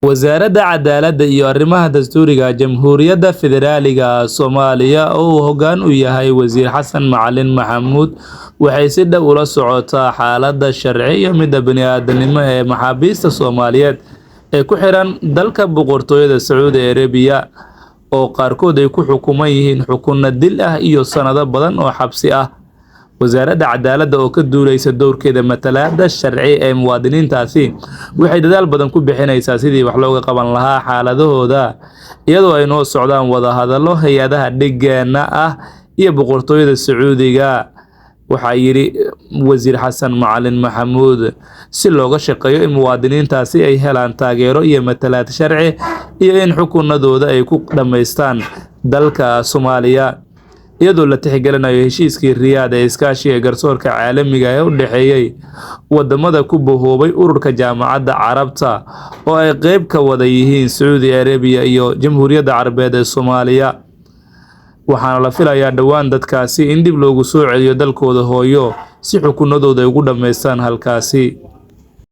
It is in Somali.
Wasaaradda Cadaaladda iyo Arrimaha Dastuuriga Jamhuuriyadda Federaaliga Soomaaliya oo uu hoggaan u yahay Wasiir Xasan Macalin Maxamuud waxay si dhow ula socotaa xaaladda sharci iyo midda bini'aadantinimo ee maxaabiista Soomaaliyeed ee ku xiran dalka Boqortooyada Sacuudi Arabiya oo qaarkood ay ku xukuman yihiin xukunno dil ah iyo sanado badan oo xabsi ah. Wasaaradda Cadaaladda oo ka duuleysa doorkeeda matalaadda sharci ee muwaadiniintaasi waxay dadaal badan ku bixinaysaa sidii wax looga qaban lahaa xaaladahooda iyadoo ay noo socdaan wada hadallo hay'adaha deegaanka ah iyo Boqortooyada Sacuudiga. Waxaa yiri Wasiir Xasan Macalin Maxamuud si looga shaqeeyo in muwaadiniintaasi ay helaan taageero iyo matalaad sharci iyo in xukunnadooda ay ku dhameystaan dalka Soomaaliya iyadoo la tixgelinayo heshiiskii Riyaad ee iskaashiga garsoorka caalamiga ah ee u dhaxeeyay wadamada ku bohoobay ururka Jaamacadda Carabta oo ay qayb ka wada yihiin Sacuudi Arabiya iyo Jamhuuriyadda Carabeed ee Soomaaliya. Waxaana la filayaa dhawaan dadkaasi in dib loogu soo celiyo dalkooda hooyo si xukunnadooda ay ugu dhameystaan halkaasi.